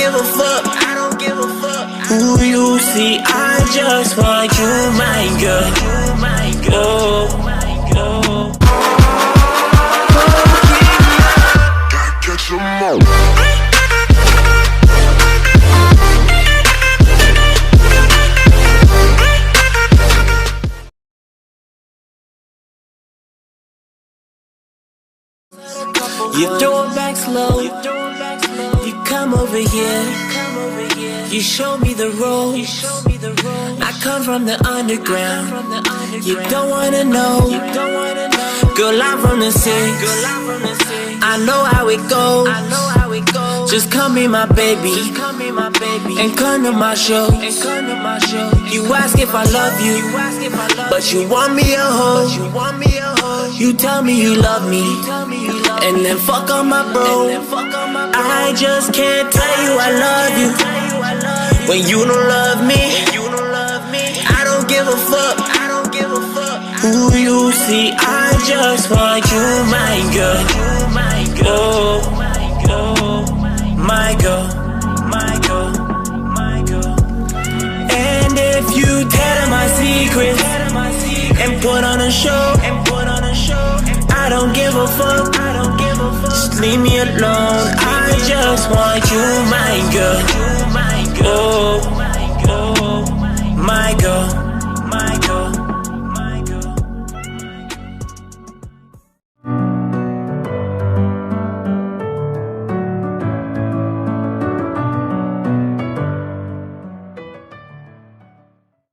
give a fuck. I don't give a fuck. Who you see, I just want you, my girl. Oh, oh. Gotta catch 'em all. You throw it back slow. You come over here. You show me the ropes. I come from the underground. You don't wanna know. Girl, I'm from the six. I know how it goes. Just come be my baby and come to my show. You ask if I love you, but you want me a hoe. You tell me you love me, and then fuck on my bro. I just can't tell you I love you when you don't love me. I don't give a fuck. Who you see, I just want you, my girl. Oh, oh, my girl, my girl, my girl. And if you tell my secrets and put on a show, I don't give a fuck. Just leave me alone. I just want you, my girl. Oh, oh, my girl.